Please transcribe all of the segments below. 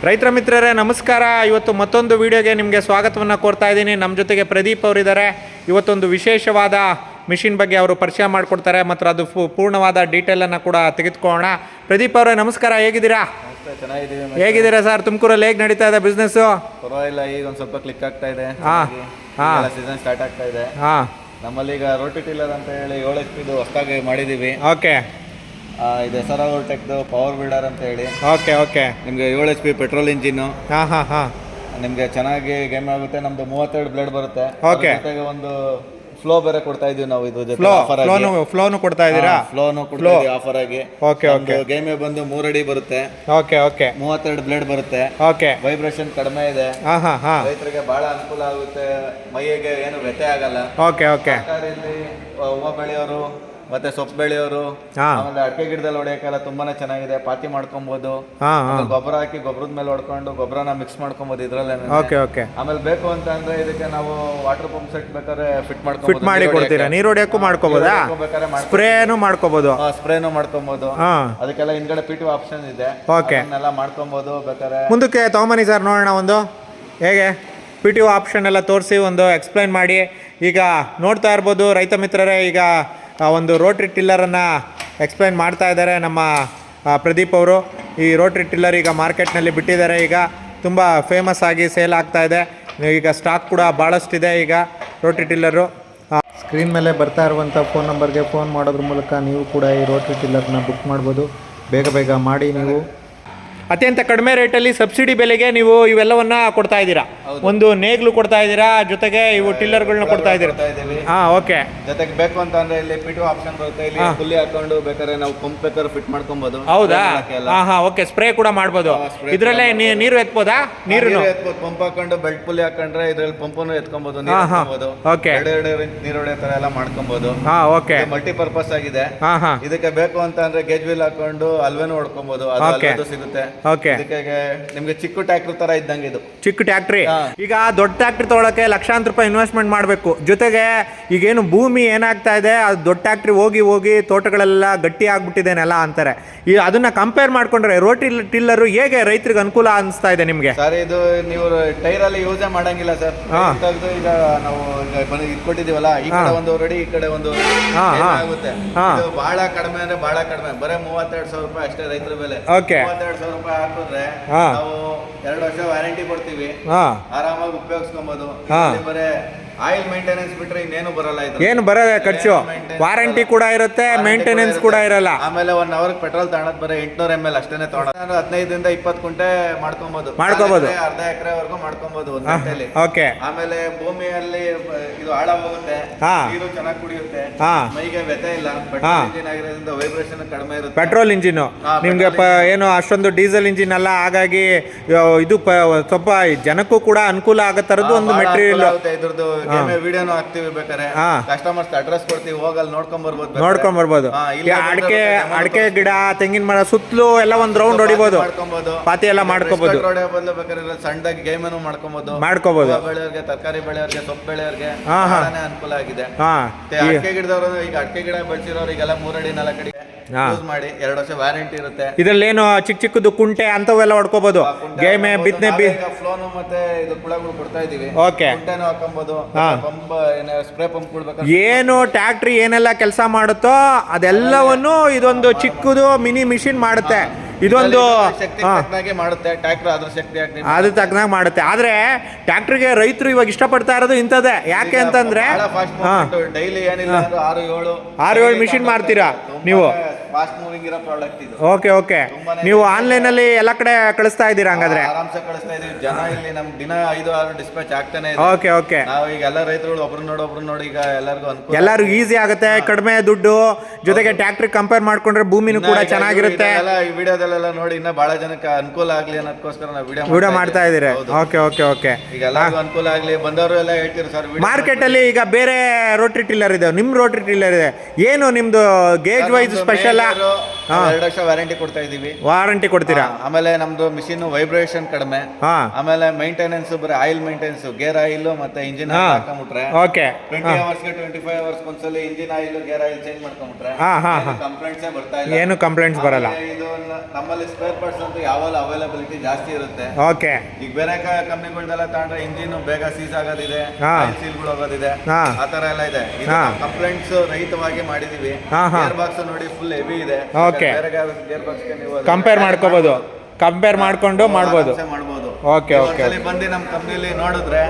ರೈತರ ಮಿತ್ರರೇ ನಮಸ್ಕಾರ. ಇವತ್ತು ಮತ್ತೊಂದು ವಿಡಿಯೋಗೆ ನಿಮಗೆ ಸ್ವಾಗತವನ್ನು ಕೋರ್ತಾ ಇದ್ದೀನಿ. ನಮ್ಮ ಜೊತೆಗೆ ಪ್ರದೀಪ್ ಅವರಿದ್ದಾರೆ. ಇವತ್ತೊಂದು ವಿಶೇಷವಾದ ಮಿಷಿನ್ ಬಗ್ಗೆ ಅವರು ಪರಿಚಯ ಮಾಡಿಕೊಡ್ತಾರೆ ಮತ್ತು ಅದು ಪೂರ್ಣವಾದ ಡೀಟೇಲನ್ನು ಕೂಡ ತೆಗೆದುಕೊಳ್ಳೋಣ. ಪ್ರದೀಪ್ ಅವರೇ ನಮಸ್ಕಾರ, ಹೇಗಿದ್ದೀರಾ? ಹೇಗಿದ್ದೀರಾ ಸರ್? ತುಮಕೂರಲ್ಲಿ ಹೇಗೆ ನಡೀತಾ ಇದೆ ಬಿಸ್ನೆಸ್ಸು? ಪರವಾಗಿಲ್ಲ, ಈಗ ಒಂದು ಸ್ವಲ್ಪ ಕ್ಲಿಕ್ ಆಗ್ತಾ ಇದೆ. ಸೀಸನ್ ಸ್ಟಾರ್ಟ್ ಆಗ್ತಾ ಇದೆ. ನಮ್ಮಲ್ಲಿ ಈಗ ರೋಟಿ ಟಿಲ್ಲರ್ ಅಂತ ಹೇಳಿ 7 HP ಹೊಸದಾಗಿ ಮಾಡಿದ್ದೀವಿ. ಓಕೆ, ಇದು SR Voltecದು ಪವರ್ ಬಿಲ್ಡರ್ ಅಂತ ಹೇಳಿ. ಓಕೆ ಓಕೆ, ನಿಮಗೆ 7 HP ಪೆಟ್ರೋಲ್ ಇಂಜಿನ್ನು. ಹಾಂ, ನಿಮಗೆ ಚೆನ್ನಾಗಿ ಗೇಮ್ ಆಗುತ್ತೆ. ನಮ್ಮದು 32 ಬ್ಲೇಡ್ ಬರುತ್ತೆ. ಓಕೆ, ಜೊತೆಗೆ ಒಂದು ಫ್ಲೋ ಬೇರೆ ಕೊಡ್ತಾ ಇದೀವಿ ನಾವು. ಇದು ಫ್ಲೋನು ಕೊಡ್ತಾ ಇದ್ದೀರಾ? ಫ್ಲೋನು ಕೊಡ್ತಾ ಇದೀವಿ ಆಫರ್ ಆಗಿ. ಓಕೆ ಓಕೆ, ಗೇಮ್ ಬಂದು 3 ಅಡಿ ಬರುತ್ತೆ. ಓಕೆ ಓಕೆ, 32 ಬ್ಲೇಡ್ ಬರುತ್ತೆ. ಓಕೆ, ವೈಬ್ರೇಷನ್ ಕಡಿಮೆ ಇದೆ. ಹಾಂ, ರೈತರಿಗೆ ಬಹಳ ಅನುಕೂಲ ಆಗುತ್ತೆ. ಮೈಗೆ ಏನು ವ್ಯತ್ಯಯ ಆಗಲ್ಲ. ಓಕೆ ಓಕೆ, ತರಕಾರಿಯಲ್ಲಿ ಹೂವು ಬೆಳೆಯೋರು ಮತ್ತೆ ಸೊಪ್ಪು ಬೆಳೆಯೋರು, ಆಮೇಲೆ ಅಡಿಕೆ ಗಿಡದಲ್ಲಿ ಹೊಡೆಯಕ್ಕೆಲ್ಲ ತುಂಬಾನೇ ಚೆನ್ನಾಗಿದೆ. ಪಾತಿ ಮಾಡ್ಕೊಬಹುದು. ಗೊಬ್ಬರ ಹಾಕಿ ಗೊಬ್ಬರದ ಮೇಲೆ ಹೊಡ್ಕೊಂಡು ಗೊಬ್ಬರನ ಮಿಕ್ಸ್ ಮಾಡ್ಕೊಬಹುದು ಇದ್ರಲ್ಲೇ. ಓಕೆ ಓಕೆ, ಆಮೇಲೆ ಬೇಕು ಅಂತ ಅಂದ್ರೆ ಇದಕ್ಕೆ ನಾವು ವಾಟರ್ ಪಂಪ್ ಸೆಟ್ ಬೇಕಾದ್ರೆ ಫಿಟ್ ಮಾಡಿ ಕೊಡ್ತೀರಾ? ನೀರು ಹೊಡೆಯಕ್ಕೂ ಮಾಡ್ಕೋಬಹುದಾ? ಸ್ಪ್ರೇನು ಮಾಡ್ಕೋಬಹುದು. ಸ್ಪ್ರೇನು ಮಾಡ್ಕೊಬಹುದು. ಅದಕ್ಕೆಲ್ಲ ಹಿಂದ್ಗಡೆ PTO ಆಪ್ಷನ್ ಇದೆ. ಓಕೆ, ಎಲ್ಲ ಮಾಡ್ಕೊಬಹುದು. ಬೇಕಾದ್ರೆ ಮುಂದಕ್ಕೆ ತಗೊಂಬನ್ನಿ ಸರ್, ನೋಡೋಣ ಒಂದು ಹೇಗೆ PTO ಆಪ್ಷನ್ ಎಲ್ಲ ತೋರಿಸಿ ಒಂದು ಎಕ್ಸ್ಪ್ಲೈನ್ ಮಾಡಿ. ಈಗ ನೋಡ್ತಾ ಇರ್ಬೋದು ರೈತ ಮಿತ್ರರೇ, ಈಗ ಒಂದು ರೋಟ್ರಿ ಟಿಲ್ಲರನ್ನು ಎಕ್ಸ್ಪ್ಲೈನ್ ಮಾಡ್ತಾ ಇದ್ದಾರೆ ನಮ್ಮ ಪ್ರದೀಪ್ ಅವರು. ಈ ರೋಟ್ರಿ ಟಿಲ್ಲರ್ ಈಗ ಮಾರ್ಕೆಟ್ನಲ್ಲಿ ಬಿಟ್ಟಿದ್ದಾರೆ. ಈಗ ತುಂಬ ಫೇಮಸ್ ಆಗಿ ಸೇಲ್ ಆಗ್ತಾ ಇದೆ. ಈಗ ಸ್ಟಾಕ್ ಕೂಡ ಭಾಳಷ್ಟಿದೆ ಈಗ ರೋಟ್ರಿ ಟಿಲ್ಲರು. ಸ್ಕ್ರೀನ್ ಮೇಲೆ ಬರ್ತಾ ಇರುವಂಥ ಫೋನ್ ನಂಬರ್ಗೆ ಫೋನ್ ಮಾಡೋದ್ರ ಮೂಲಕ ನೀವು ಕೂಡ ಈ ರೋಟ್ರಿ ಟಿಲ್ಲರ್ನ ಬುಕ್ ಮಾಡ್ಬೋದು. ಬೇಗ ಮಾಡಿ. ನೀವು ಅತ್ಯಂತ ಕಡಿಮೆ ರೇಟಲ್ಲಿ ಸಬ್ಸಿಡಿ ಬೆಲೆಗೆ ನೀವು ಇವೆಲ್ಲವನ್ನ ಕೊಡ್ತಾ ಇದ್ದೀರಾ. ಒಂದು ನೇಗ್ಲು ಕೊಡ್ತಾ ಇದ್ದೀರಾ, ಜೊತೆಗೆ ಇವು ಟಿಲ್ಲರ್ಗಳನ್ನ ಕೊಡ್ತಾ ಇದ್ದೀರಾ. ಓಕೆ, ಜೊತೆಗೆ ಬೇಕು ಅಂತ ಅಂದ್ರೆ ಇಲ್ಲಿ PTO ಆಪ್ಷನ್ ಬರುತ್ತೆ. ಇಲ್ಲಿ ಫುಲ್ಲಿ ಹಾಕೊಂಡು ಬೇಕಾದ್ರೆ ನಾವು ಪಂಪ್ ಬೇಕಾದ್ರೆ ಫಿಟ್ ಮಾಡ್ಕೊಬಹುದು. ಹೌದಾ? ಓಕೆ, ಸ್ಪ್ರೇ ಕೂಡ ಮಾಡ್ಬೋದು. ಇದರಲ್ಲೇ ನೀರು ಎತ್ಬೋದಾ? ನೀರು ಪಂಪ್ ಹಾಕೊಂಡು ಬೆಲ್ಟ್ ಪುಲ್ಲಿ ಹಾಕೊಂಡ್ರೆ ಇದ್ರಲ್ಲಿ ಪಂಪನ್ನು ಎತ್ಕೊಬಹುದು. ಓಕೆ, ಎರಡು ನೀರು ಹೊಡೆಯೋ ತರ ಎಲ್ಲ ಮಾಡ್ಕೊಬಹುದು. ಓಕೆ, ಮಲ್ಟಿಪರ್ಪಸ್ ಆಗಿದೆ. ಇದಕ್ಕೆ ಬೇಕು ಅಂತ ಅಂದ್ರೆ ಗೇಜ್ ವೀಲ್ ಹಾಕೊಂಡು ಅಲ್ವೇನು ಹೊಡ್ಕೊಬಹುದು. ಅದು ಸಿಗುತ್ತೆ. ಓಕೆ, ನಿಮ್ಗೆ ಚಿಕ್ಕ ಟ್ರ್ಯಾಕ್ಟರ್ ತರ ಇದ್ದಂಗೆ ಇದು ಚಿಕ್ಕ ಟ್ರ್ಯಾಕ್ಟ್ರಿ. ಈಗ ದೊಡ್ಡ ಟ್ರ್ಯಾಕ್ಟ್ರಿ ತಗೊಳಕ್ಕೆ ಲಕ್ಷಾಂತರ ರೂಪಾಯಿ ಇನ್ವೆಸ್ಟ್ಮೆಂಟ್ ಮಾಡಬೇಕು. ಜೊತೆಗೆ ಈಗೇನು ಭೂಮಿ ಏನಾಗ್ತಾ ಇದೆ, ಅದು ದೊಡ್ಡ ಟ್ರ್ಯಾಕ್ಟ್ರಿ ಹೋಗಿ ತೋಟಗಳೆಲ್ಲ ಗಟ್ಟಿ ಆಗ್ಬಿಟ್ಟಿದೆ ನೆಲ ಅಂತಾರೆ. ಈ ಅದನ್ನ ಕಂಪೇರ್ ಮಾಡ್ಕೊಂಡ್ರೆ ರೋಟಿ ಟಿಲ್ಲರು ಹೇಗೆ ರೈತರಿಗೆ ಅನುಕೂಲ ಅನಿಸ್ತಾ ಇದೆ ನಿಮ್ಗೆ? ಸರ್, ಇದು ನೀವು ಟೈರ್ ಅಲ್ಲಿ ಯೂಸೇ ಮಾಡಂಗಿಲ್ಲ ಸರ್. ಈಗ ನಾವು ಇಟ್ಕೊಟ್ಟಿದೀವಲ್ಲ, ಈ ಕಡೆ ಒಂದು ರೆಡಿ, ಈ ಕಡೆ ಒಂದು ಆಗುತ್ತೆ. ಬಹಳ ಕಡಿಮೆ ಅಂದ್ರೆ ಬಹಳ ಕಡಿಮೆ, ಬರೇ 32,000 ರೂಪಾಯಿ ಅಷ್ಟೇ ರೈತರ ಬೆಲೆ. 32,000 ರೂಪಾಯಿ ಹಾಕಿದ್ರೆ ನಾವು 2 ವರ್ಷ ವ್ಯಾರಂಟಿ ಕೊಡ್ತೀವಿ. ಆರಾಮಾಗಿ ಉಪಯೋಗಿಸ್ಕೊಬಹುದು. ಬರೇ ಆಯಿಲ್ ಮೇಂಟೆನೆನ್ಸ್ ಬಿಟ್ರೆ ಇನ್ನೇನು ಬರಲ್ಲ. ಏನು ಬರಲ್ಲ ಖರ್ಚು. ವಾರಂಟಿ ಕೂಡ ಇರುತ್ತೆ, ಮೇಂಟೆನೆನ್ಸ್ ಕೂಡ ಇರಲ್ಲ. ಆಮೇಲೆ 1 ಅವರ್ ಪೆಟ್ರೋಲ್ ತಗೊಳೋದು ಬರೀ 800 ml ಅಷ್ಟೇನೆ ತಗೊಳ್ಳೋದು. 15 ರಿಂದ 20 ಕುಂಟೆ ಮಾಡ್ಕೊಬಹುದು. ಅರ್ಧ ಎಕರೆವರೆಗೂ ಮಾಡ್ಕೊಬಹುದು ಒಂದು ಗಂಟೆಯಲ್ಲಿ. ಓಕೆ, ಆಮೇಲೆ ಭೂಮಿಯಲ್ಲಿ ಇದು ಆಳ ಹೋಗುತ್ತೆ, ನೀರು ಚೆನ್ನಾಗಿ ಕುಡಿಯುತ್ತೆ, ಮೈಗೆ ವ್ಯತೆ ಇಲ್ಲ. ಪೆಟ್ರೋಲ್ ಇಂಜಿನ್ ಆಗಿರೋದ್ರಿಂದ ವೈಬ್ರೇಷನ್ ಕಡಿಮೆ ಇರುತ್ತೆ. ಪೆಟ್ರೋಲ್ ಇಂಜಿನ್ ನಿಮ್ಗೆ ಏನು ಅಷ್ಟೊಂದು ಡೀಸೆಲ್ ಇಂಜಿನ್ ಅಲ್ಲ, ಹಾಗಾಗಿ ಇದು ಸ್ವಲ್ಪ ಜನಕ್ಕೂ ಕೂಡ ಅನುಕೂಲ ಆಗೋ ತರದ್ದು ಒಂದು ಮೆಟೀರಿಯಲ್. ಇದ್ರದ್ದು ವಿಡಿಯೋನು ಹಾಕ್ತಿವಿ, ಬೇಕಾದ್ರೆ ಕಸ್ಟಮರ್ಸ್ ಅಡ್ರೆಸ್ ಕೊಡ್ತೀವಿ, ಹೋಗಲ್ಲಿ ನೋಡ್ಕೊಂಡ್ ಬರ್ಬೋದು. ಅಡಿಕೆ ಗಿಡ, ತೆಂಗಿನ ಮರ ಸುತ್ತಲೂ ಎಲ್ಲ ಒಂದ್ ರೌಂಡ್ ಹೊಡಿಬಹುದು, ಪಾತಿ ಎಲ್ಲ ಮಾಡ್ಕೋಬಹುದು. ಬೇಕಾದ್ರೆ ಸಣ್ಣದಾಗಿ ಗೇಮನ್ನು ಮಾಡ್ಕೋಬಹುದು. ಬೆಳೆಯೋರಿಗೆ, ತರಕಾರಿ ಬೆಳೆಯೋರಿಗೆ, ಸೊಪ್ಪು ಬೆಳೆಯೋರಿಗೆ ಅನುಕೂಲ ಆಗಿದೆ. ಅಡಿಕೆ ಗಿಡದವರು, ಈಗ ಅಡಿಕೆ ಗಿಡ ಬೆಳೆಸಿರೋರಿಗೆಲ್ಲ 3 ಅಡಿ 4 ಅಡಿ ಯೂಸ್ ಮಾಡಿ 2 ವರ್ಷ ವ್ಯಾರಂಟಿ ಇರುತ್ತೆ. ಇದ್ರಲ್ಲೇನು ಚಿಕ್ಕದು ಕುಂಟೆ ಅಂತವೆಲ್ಲ ಹೊಡ್ಕೋಬಹುದು. ಗೇಮೆ ಬಿತ್ತನೆ ಫ್ಲೋನು ಮತ್ತೆ ಇದು ಕುಳಗಳು ಕೊಡ್ತಾ ಇದೀವಿ. ಓಕೆ, ಕುಂಟೆನೂ ಹಾಕೊಬಹುದು. ಪಂಪ್ ಸ್ಪ್ರೇ ಪಂಪ್ ಕೊಡ್ಬೇಕು. ಏನು ಟ್ಯಾಕ್ಟ್ರಿ ಏನೆಲ್ಲ ಕೆಲಸ ಮಾಡುತ್ತೋ ಅದೆಲ್ಲವನ್ನು ಇದೊಂದು ಚಿಕ್ಕದು ಮಿನಿ ಮಿಷಿನ್ ಮಾಡುತ್ತೆ. ಇದೊಂದು ಮಾಡುತ್ತೆ ಟ್ರ್ಯಾಕ್ಟರ್, ಅದ್ರ ತಕ್ಕನಾಗ ಮಾಡುತ್ತೆ. ಆದ್ರೆ ಟ್ರ್ಯಾಕ್ಟರ್ಗೆ ರೈತರು ಇವಾಗ ಇಷ್ಟಪಡ್ತಾ ಇರೋದು ಇಂಥದ್ದೇ. ಯಾಕೆ ಅಂತಂದ್ರೆ ಡೈಲಿ ಏನಿಲ್ಲ 6-7 ಮಿಷಿನ್ ಮಾಡ್ತೀರಾ ನೀವು. ಫಾಸ್ಟ್ ಮೂವಿಂಗ್ ಇರೋ ಪ್ರಾಡಕ್ಟ್ ಇದು. ಓಕೆ, ನೀವು ಆನ್ಲೈನ್ ಅಲ್ಲಿ ಎಲ್ಲ ಕಡೆ ಕಳಿಸ್ತಾ ಇದ್ದೀರಾ? ಹಂಗಾದ್ರೆ ಆರಾಮ್ಸೆ ಕಳಿಸ್ತಾ ಇದೀವಿ. ಜನ ಇಲ್ಲಿ ನಮ್ ದಿನ 5-6 ಡಿಸ್ಪ್ಯಾಚ್ ಆಗ್ತಾನೆ ಇದೆ. ಓಕೆ, ನಾವು ಈಗ ಎಲ್ಲ ರೈತರು ಒಬ್ರು ನೋಡಿ ಈಗ ಎಲ್ಲರಿಗೂ ಈಸಿ ಆಗುತ್ತೆ, ಕಡಿಮೆ ದುಡ್ಡು, ಜೊತೆಗೆ ಟ್ರ್ಯಾಕ್ಟರ್ ಕಂಪೇರ್ ಮಾಡ್ಕೊಂಡ್ರೆ ಭೂಮಿನೂ ಕೂಡ ಚೆನ್ನಾಗಿರುತ್ತೆ. ಈ ವಿಡಿಯೋದಲ್ಲೆಲ್ಲ ನೋಡಿ ಇನ್ನ ಬಹಳ ಜನಕ್ಕೆ ಅನುಕೂಲ ಆಗ್ಲಿ ಅನ್ನೋದಕ್ಕೋಸ್ಕರ ನಾವು ವಿಡಿಯೋ ಮಾಡ್ತಾ ಇದ್ದೀರಾ. ಓಕೆ, ಈಗ ಎಲ್ಲರಿಗೂ ಅನುಕೂಲ ಆಗ್ಲಿ. ಬಂದವರು ಎಲ್ಲ ಹೇಳ್ತೀರಿ ಸರ್. ಮಾರ್ಕೆಟ್ ಅಲ್ಲಿ ಈಗ ಬೇರೆ ರೋಟ್ರಿ ಟಿಲ್ಲರ್ ಇದೆ, ನಿಮ್ ರೋಟ್ರಿ ಟಿಲ್ಲರ್ ಇದೆ. ಏನು ನಿಮ್ದು ಗೇಜ್ ವೈಸ್ ಸ್ಪೆಷಲ್? 2 ವರ್ಷ ವ್ಯಾರಂಟಿ ಕೊಡ್ತಾ ಇದೀವಿ. ವಾರಂಟಿ ಕೊಡ್ತೀರಾ? ಆಮೇಲೆ ನಮ್ದು ಮಿಷಿನ್ ವೈಬ್ರೇಷನ್ ಕಡಿಮೆ. ಆಮೇಲೆ ಮೈಂಟೆನೆನ್ಸ್ ಬರೀ ಆಯಿಲ್ ಮೇಂಟೆನೆನ್ಸ್, ಗೇರ್ ಆಯಿಲ್ ಮತ್ತೆ ಇಂಜಿನ್ ಹಾಕೊಂಡ್ಬಿಟ್ರೆ ಓಕೆ 20 ಅವರ್ಸ್ಗೆ 25 ಅವರ್ಸ್ ಒಂದ್ಸಲಿ engine oil gear oil change ಮಾಡ್ಕೊಂಡ್ಬಿಟ್ರೆ ಕಂಪ್ಲೇಂಟ್ಸ್ ಬರ್ತಾ ಇಲ್ಲ. ಏನು ಕಂಪ್ಲೇಂಟ್ಸ್ ಬರಲ್ಲ. ಇದು ನಮ್ಮಲ್ಲಿ ಸ್ಪೇರ್ ಪಾರ್ಟ್ಸ್ ಅಂತೂ ಯಾವಾಗ ಅವೈಲಬಿಲಿಟಿ ಜಾಸ್ತಿ ಇರುತ್ತೆ. ಓಕೆ. ಈಗ ಬೇರೆ ಕಂಪ್ನಿಗಳ್ದೆಲ್ಲ ತಗೊಂಡ್ರೆ ಇಂಜಿನ್ ಬೇಗ ಸೀಸ್ ಆಗೋದಿದೆ, ಸೀಲ್ಗಳು ಹೋಗೋದಿದೆ, ಆ ತರ ಎಲ್ಲ ಇದೆ. ಕಂಪ್ಲೇಂಟ್ಸ್ ರಹಿತವಾಗಿ ಮಾಡಿದೀವಿ. ಗೇರ್ ಬಾಕ್ಸ್ ನೋಡಿ ಫುಲ್ ಹೆವಿ ಇದೆ. ಬೇರೆ ಗೇರ್ ಬಾಕ್ಸ್ ನೀವು ಕಂಪೇರ್ ಮಾಡ್ಕೊಂಡು ಮಾಡ್ಬೋದು. Okay okay. ಬಂದು ನಮ್ಮ ಕಂಪ್ನಿಲಿ ನೋಡಿದ್ರೆ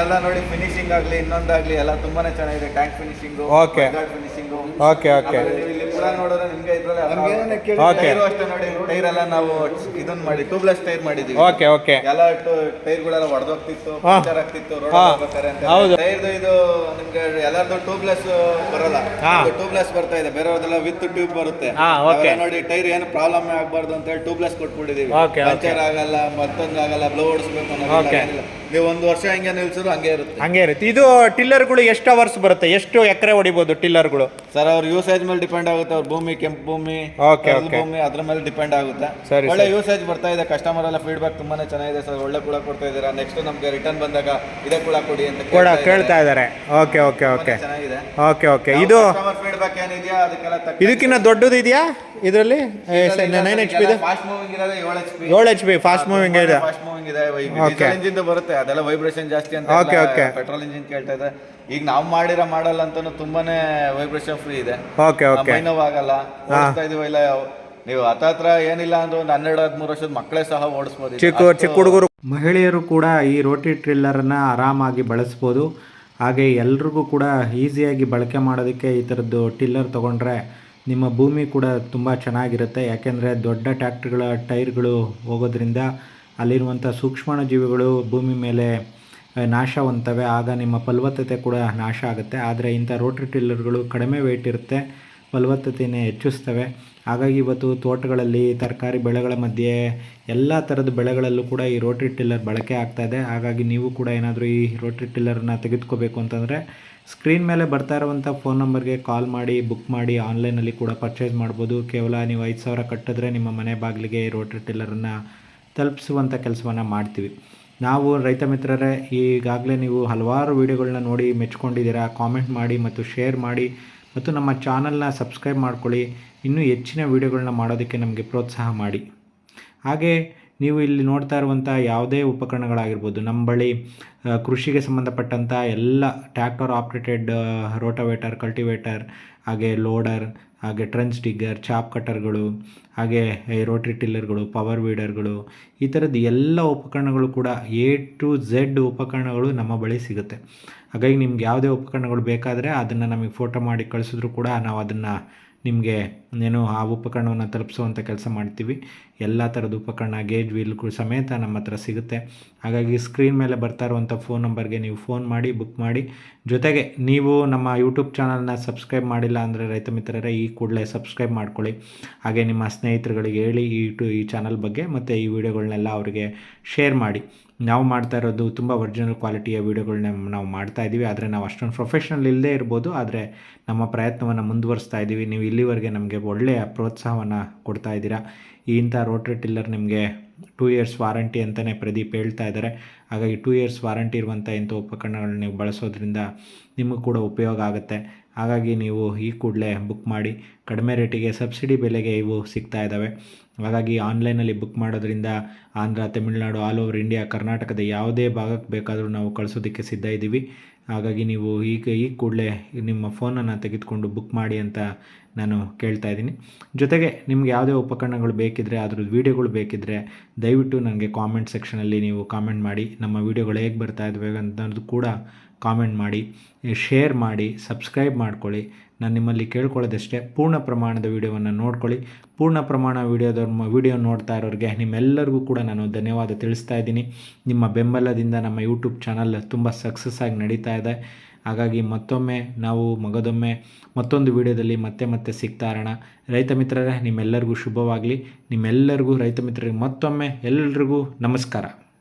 ಎಲ್ಲ ನೋಡಿ ಫಿನಿಶಿಂಗ್ ಆಗ್ಲಿ ಇನ್ನೊಂದಾಗ್ಲಿ ಎಲ್ಲ ತುಂಬಾನೇ ಚೆನ್ನಾಗಿದೆ. Tank finishing, okay finishing, okay okay. ಇಲ್ಲಿ ಕೂಡ ನೋಡಿದ್ರೆ ನಿಮ್ಗೆ ಇದ್ರಲ್ಲಿ ಅಷ್ಟೇ ನೋಡಿ. ಟೈರ್ ಎಲ್ಲ ನಾವು ಇದನ್ನ ಮಾಡಿ ಟ್ಯೂಬ್ಲೆಸ್ ಟೈರ್ ಮಾಡಿದೀವಿ. Okay okay. ಎಲ್ಲ ಟೈರ್ಗಳೆಲ್ಲ ಹೊಡೆದೋಗ್ತಿತ್ತು, ಪಂಚರ್ ಆಗ್ತಿತ್ತು ರೋಡ್ ಹೋಗ್ಬೇಕಾರೆ ಅಂತ. ಟೈರ್ದು ಇದು ನಿಮ್ಗೆ ಎಲ್ಲರದು ಟ್ಯೂಬ್ಲೆಸ್ ಬರಲ್ಲ, ಟ್ಯೂಬ್ಲೆಸ್ ಬರ್ತಾ ಇದೆ. ಬೇರೆಯವ್ರದೆಲ್ಲ ವಿತ್ ಟ್ಯೂಬ್ ಬರುತ್ತೆ. ನೋಡಿ ಟೈರ್ ಏನು ಪ್ರಾಬ್ಲಮ್ ಆಗಬಾರ್ದು ಅಂತ ಹೇಳಿ ಟ್ಯೂಬ್ಲೆಸ್ ಕೊಟ್ಬಿಟ್ಟಿದೀವಿ. ಪಂಚರ್ ಆಗಲ್ಲ, ಮತ್ತೊಂದಾಗಲ್ಲ, ಬ್ಲೋ ಓಡಿಸ್ಬೇಕು ಅನ್ನೋದು. ನೀವು 1 ವರ್ಷ ಹಂಗೆ ನಿಲ್ಸಿದ್ರು ಹಂಗೆ ಇರುತ್ತೆ. ಇದು ಟಿಲ್ಲರ್ಗಳು ಎಷ್ಟು ಅವರ್ಸ್ ಬರುತ್ತೆ? ಎಷ್ಟು ಎಕರೆ ಹೊಡಿಬಹುದು ಟಿಲ್ಲರ್ಗಳು? ಸರ್ ಅವ್ರ ಯೂಸೇಜ್ ಮೇಲೆ ಡಿಪೆಂಡ್ ಆಗುತ್ತೆ. ಅವ್ರ ಭೂಮಿ, ಕೆಂಪು ಭೂಮಿ, ಭೂಮಿ ಅದ್ರ ಮೇಲೆ ಡಿಪೆಂಡ್ ಆಗುತ್ತೆ. ಒಳ್ಳೆ ಯೂಸೇಜ್ ಬರ್ತಾ ಇದೆ. ಕಸ್ಟಮರ್ ಎಲ್ಲ ಫೀಡ್ಬ್ಯಾಕ್ ತುಂಬಾನೇ ಚೆನ್ನಾಗಿದೆ ಸರ್. ಒಳ್ಳೆ ಕೂಡ ಕೊಡ್ತಾ ಇದ್ದೀರಾ. ನೆಕ್ಸ್ಟ್ ನಮ್ಗೆ ರಿಟರ್ನ್ ಬಂದಾಗ ಇದೇ ಕೂಡ ಕೊಡಿ ಅಂತ ಕೇಳ್ತಾ ಇದ್ದಾರೆ. Okay okay okay. ಚೆನ್ನಾಗಿದೆ. Okay okay. ಇದು ಫೀಡ್ಬ್ಯಾಕ್ ಏನಿದೆಯಾ ಅದಕ್ಕೆಲ್ಲ ಇದಕ್ಕಿಂತ ದೊಡ್ಡದು ಇದೆಯಾ ಇದರಲ್ಲಿ? 9 HP ಇದೆ. ಫಾಸ್ಟ್ ಮೂವಿಂಗ್ ಇರೋದು 7 HP ಫಾಸ್ಟ್ ಮೂವಿಂಗ್ ಇದೆ. ಫಾಸ್ಟ್ ಮೂವಿಂಗ್ ಇದೆ. ಡೀಸೆಲ್ ಇಂಜಿನ್ ಬರುತ್ತೆ, ಅದೆಲ್ಲ ವೈಬ್ರೇಷನ್ ಜಾಸ್ತಿ ಅಂತ. ಪೆಟ್ರೋಲ್ ಇಂಜಿನ್ ಕೇಳ್ತಾ ಇದೆ. ಈಗ ನಾವು ಮಾಡಿರೋ ಮಾಡಲ್ ಅಂತಾನು ತುಂಬಾನೇ ವೈಬ್ರೇಷನ್ ಫ್ರೀ ಇದೆ. Okay okay. ಮೈ ನೋವಾಗಲ್ಲ. ಓಡಿಸ್ತಾ ಇದೀವಿ. ಇಲ್ಲ ನೀವು ಹತ್ರ ಏನಿಲ್ಲ ಅಂದ್ರೆ ಒಂದು 12-13 ವರ್ಷದ ಮಕ್ಕಳೇ ಸಹ ಓಡಿಸ್ಬೋದು. ಚಿಕ್ಕ ಹುಡುಗರು, ಮಹಿಳೆಯರು ಕೂಡ ಈ ರೋಟಿ ಟ್ರಿಲ್ಲರನ್ನು ಆರಾಮಾಗಿ ಬಳಸ್ಬೋದು. ಹಾಗೆ ಎಲ್ರಿಗೂ ಕೂಡ ಈಸಿಯಾಗಿ ಬಳಕೆ ಮಾಡೋದಕ್ಕೆ ಈ ಥರದ್ದು ಟಿಲ್ಲರ್ ತೊಗೊಂಡ್ರೆ ನಿಮ್ಮ ಭೂಮಿ ಕೂಡ ತುಂಬ ಚೆನ್ನಾಗಿರುತ್ತೆ. ಯಾಕೆಂದರೆ ದೊಡ್ಡ ಟ್ಯಾಕ್ಟ್ರಿಗಳ ಟೈರ್ಗಳು ಹೋಗೋದ್ರಿಂದ ಅಲ್ಲಿರುವಂಥ ಸೂಕ್ಷ್ಮಾಣುಜೀವಿಗಳು ಭೂಮಿ ಮೇಲೆ ನಾಶ ಹೊಂದ್ತವೆ. ಆಗ ನಿಮ್ಮ ಫಲವತ್ತತೆ ಕೂಡ ನಾಶ ಆಗುತ್ತೆ. ಆದರೆ ಇಂಥ ರೋಟ್ರಿ ಟಿಲ್ಲರ್ಗಳು ಕಡಿಮೆ ವೆಯ್ಟ್ ಇರುತ್ತೆ, ಫಲವತ್ತತೆಯೇ ಹೆಚ್ಚಿಸ್ತವೆ. ಹಾಗಾಗಿ ಇವತ್ತು ತೋಟಗಳಲ್ಲಿ ತರಕಾರಿ ಬೆಳೆಗಳ ಮಧ್ಯೆ ಎಲ್ಲ ಥರದ ಬೆಳೆಗಳಲ್ಲೂ ಕೂಡ ಈ ರೋಟ್ರಿ ಟಿಲ್ಲರ್ ಬಳಕೆ ಆಗ್ತಾಯಿದೆ. ಹಾಗಾಗಿ ನೀವು ಕೂಡ ಏನಾದರೂ ಈ ರೋಟ್ರಿ ಟಿಲ್ಲರನ್ನ ತೆಗೆದುಕೋಬೇಕು ಅಂತಂದರೆ ಸ್ಕ್ರೀನ್ ಮೇಲೆ ಬರ್ತಾ ಇರುವಂಥ ಫೋನ್ ನಂಬರ್ಗೆ ಕಾಲ್ ಮಾಡಿ ಬುಕ್ ಮಾಡಿ ಆನ್ಲೈನಲ್ಲಿ ಕೂಡ ಪರ್ಚೇಸ್ ಮಾಡ್ಬೋದು. ಕೇವಲ ನೀವು 5,000 ಕಟ್ಟಿದ್ರೆ ನಿಮ್ಮ ಮನೆ ಬಾಗಿಲಿಗೆ ರೋಟ್ರಿ ಟಿಲ್ಲರನ್ನು ತಲುಪಿಸುವಂಥ ಕೆಲಸವನ್ನು ಮಾಡ್ತೀವಿ. ನಾವು ರೈತ ಮಿತ್ರರೇ, ಈಗಾಗಲೇ ನೀವು ಹಲವಾರು ವೀಡಿಯೋಗಳನ್ನ ನೋಡಿ ಮೆಚ್ಕೊಂಡಿದ್ದೀರಾ. ಕಾಮೆಂಟ್ ಮಾಡಿ ಮತ್ತು ಶೇರ್ ಮಾಡಿ ಮತ್ತು ನಮ್ಮ ಚಾನಲ್ನ ಸಬ್ಸ್ಕ್ರೈಬ್ ಮಾಡ್ಕೊಳ್ಳಿ. ಇನ್ನೂ ಹೆಚ್ಚಿನ ವೀಡಿಯೋಗಳನ್ನ ಮಾಡೋದಕ್ಕೆ ನಮಗೆ ಪ್ರೋತ್ಸಾಹ ಮಾಡಿ. ಹಾಗೆ ನೀವು ಇಲ್ಲಿ ನೋಡ್ತಾ ಇರುವಂಥ ಯಾವುದೇ ಉಪಕರಣಗಳಾಗಿರ್ಬೋದು, ನಮ್ಮ ಬಳಿ ಕೃಷಿಗೆ ಸಂಬಂಧಪಟ್ಟಂಥ ಎಲ್ಲ ಟ್ರ್ಯಾಕ್ಟರ್ ಆಪ್ರೇಟೆಡ್ ರೋಟೋವೇಟರ್, ಕಲ್ಟಿವೇಟರ್, ಹಾಗೆ ಲೋಡರ್, ಹಾಗೆ ಟ್ರೆಂಚ್ ಡಿಗ್ಗರ್, ಚಾಪ್ ಕಟರ್ಗಳು, ಹಾಗೆ ರೋಟ್ರಿ ಟಿಲ್ಲರ್ಗಳು, ಪವರ್ ವೀಡರ್ಗಳು, ಈ ಥರದ್ದು ಎಲ್ಲ ಉಪಕರಣಗಳು ಕೂಡ A to Z ಉಪಕರಣಗಳು ನಮ್ಮ ಬಳಿ ಸಿಗುತ್ತೆ. ಹಾಗಾಗಿ ನಿಮ್ಗೆ ಯಾವುದೇ ಉಪಕರಣಗಳು ಬೇಕಾದರೆ ಅದನ್ನು ನಮಗೆ ಫೋಟೋ ಮಾಡಿ ಕಳಿಸಿದ್ರು ಕೂಡ ನಾವು ಅದನ್ನು ನಿಮಗೆ ಆ ಉಪಕರಣವನ್ನು ತಲುಪಿಸುವಂಥ ಕೆಲಸ ಮಾಡ್ತೀವಿ. ಎಲ್ಲ ಥರದ ಉಪಕರಣ, ಗೇಜ್ ವೀಲ್ಗಳು ಸಮೇತ ನಮ್ಮ ಹತ್ರ ಸಿಗುತ್ತೆ. ಹಾಗಾಗಿ ಸ್ಕ್ರೀನ್ ಮೇಲೆ ಬರ್ತಾ ಇರುವಂಥ ಫೋನ್ ನಂಬರ್ಗೆ ನೀವು ಫೋನ್ ಮಾಡಿ ಬುಕ್ ಮಾಡಿ. ಜೊತೆಗೆ ನೀವು ನಮ್ಮ ಯೂಟ್ಯೂಬ್ ಚಾನಲ್ನ ಸಬ್ಸ್ಕ್ರೈಬ್ ಮಾಡಿಲ್ಲ ಅಂದರೆ ರೈತ ಮಿತ್ರರೇ ಈ ಕೂಡಲೇ ಸಬ್ಸ್ಕ್ರೈಬ್ ಮಾಡ್ಕೊಳ್ಳಿ. ಹಾಗೆ ನಿಮ್ಮ ಸ್ನೇಹಿತರುಗಳಿಗೆ ಹೇಳಿ ಈ ಚಾನಲ್ ಬಗ್ಗೆ ಮತ್ತು ಈ ವಿಡಿಯೋಗಳನ್ನೆಲ್ಲ ಅವರಿಗೆ ಶೇರ್ ಮಾಡಿ. ನಾವು ಮಾಡ್ತಾ ಇರೋದು ತುಂಬ ಒರಿಜಿನಲ್ ಕ್ವಾಲಿಟಿಯ ವೀಡಿಯೋಗಳನ್ನ ನಾವು ಮಾಡ್ತಾ ಇದ್ದೀವಿ. ಆದರೆ ನಾವು ಅಷ್ಟೊಂದು ಪ್ರೊಫೆಷ್ನಲ್ ಇಲ್ಲದೇ ಇರ್ಬೋದು, ಆದರೆ ನಮ್ಮ ಪ್ರಯತ್ನವನ್ನು ಮುಂದುವರಿಸ್ತಾ ಇದ್ದೀವಿ. ನೀವು ಇಲ್ಲಿವರೆಗೆ ನಮಗೆ ಒಳ್ಳೆಯ ಪ್ರೋತ್ಸಾಹವನ್ನು ಕೊಡ್ತಾ ಇದ್ದೀರಾ. ಇಂಥ ರೋಟ್ರಿ ಟಿಲ್ಲರ್ ನಿಮಗೆ 2 years ವಾರಂಟಿ ಅಂತಲೇ ಪ್ರದೀಪ್ ಹೇಳ್ತಾ ಇದ್ದಾರೆ. ಹಾಗಾಗಿ 2 years ವಾರಂಟಿ ಇರುವಂಥ ಇಂಥ ಉಪಕರಣಗಳನ್ನ ನೀವು ಬಳಸೋದ್ರಿಂದ ನಿಮಗೂ ಕೂಡ ಉಪಯೋಗ ಆಗುತ್ತೆ. ಹಾಗಾಗಿ ನೀವು ಈ ಕೂಡಲೇ ಬುಕ್ ಮಾಡಿ. ಕಡಿಮೆ ರೇಟಿಗೆ ಸಬ್ಸಿಡಿ ಬೆಲೆಗೆ ಇವು ಸಿಗ್ತಾ ಇದ್ದಾವೆ. ಹಾಗಾಗಿ ಆನ್ಲೈನಲ್ಲಿ ಬುಕ್ ಮಾಡೋದ್ರಿಂದ Andhra, Tamil Nadu, all over India, ಕರ್ನಾಟಕದ ಯಾವುದೇ ಭಾಗಕ್ಕೆ ಬೇಕಾದರೂ ನಾವು ಕಳಿಸೋದಕ್ಕೆ ಸಿದ್ಧ ಇದ್ದೀವಿ. ಹಾಗಾಗಿ ನೀವು ಈ ಕೂಡಲೇ ನಿಮ್ಮ ಫೋನನ್ನು ತೆಗೆದುಕೊಂಡು ಬುಕ್ ಮಾಡಿ ಅಂತ ನಾನು ಕೇಳ್ತಾ ಇದ್ದೀನಿ. ಜೊತೆಗೆ ನಿಮ್ಗೆ ಯಾವುದೇ ಉಪಕರಣಗಳು ಬೇಕಿದ್ದರೆ, ಅದ್ರದ್ದು ವೀಡಿಯೋಗಳು ಬೇಕಿದ್ದರೆ ದಯವಿಟ್ಟು ನನಗೆ ಕಾಮೆಂಟ್ ಸೆಕ್ಷನಲ್ಲಿ ನೀವು ಕಾಮೆಂಟ್ ಮಾಡಿ. ನಮ್ಮ ವೀಡಿಯೋಗಳು ಹೇಗೆ ಬರ್ತಾ ಇದ್ದಾವೆ ಅನ್ನೋದು ಕೂಡ ಕಾಮೆಂಟ್ ಮಾಡಿ, ಶೇರ್ ಮಾಡಿ, ಸಬ್ಸ್ಕ್ರೈಬ್ ಮಾಡ್ಕೊಳ್ಳಿ. ನಾನು ನಿಮ್ಮಲ್ಲಿ ಕೇಳ್ಕೊಳ್ಳೋದಷ್ಟೇ, ಪೂರ್ಣ ಪ್ರಮಾಣದ ವೀಡಿಯೋವನ್ನು ನೋಡ್ಕೊಳ್ಳಿ. ಪೂರ್ಣ ಪ್ರಮಾಣ ವೀಡಿಯೋ ನೋಡ್ತಾ ಇರೋರಿಗೆ ನಿಮ್ಮೆಲ್ಲರಿಗೂ ಕೂಡ ನಾನು ಧನ್ಯವಾದ ತಿಳಿಸ್ತಾ ಇದ್ದೀನಿ. ನಿಮ್ಮ ಬೆಂಬಲದಿಂದ ನಮ್ಮ ಯೂಟ್ಯೂಬ್ ಚಾನಲ್ ತುಂಬ ಸಕ್ಸಸ್ ಆಗಿ ನಡೀತಾ ಇದೆ. ಹಾಗಾಗಿ ಮತ್ತೊಮ್ಮೆ ನಾವು ಮತ್ತೊಂದು ವೀಡಿಯೋದಲ್ಲಿ ಮತ್ತೆ ಸಿಗ್ತಾ ಇರೋಣ. ರೈತ ಮಿತ್ರರೇ, ನಿಮ್ಮೆಲ್ಲರಿಗೂ ಶುಭವಾಗಲಿ. ನಿಮ್ಮೆಲ್ಲರಿಗೂ ರೈತ ಮಿತ್ರರಿಗೆ ಮತ್ತೊಮ್ಮೆ ಎಲ್ರಿಗೂ ನಮಸ್ಕಾರ.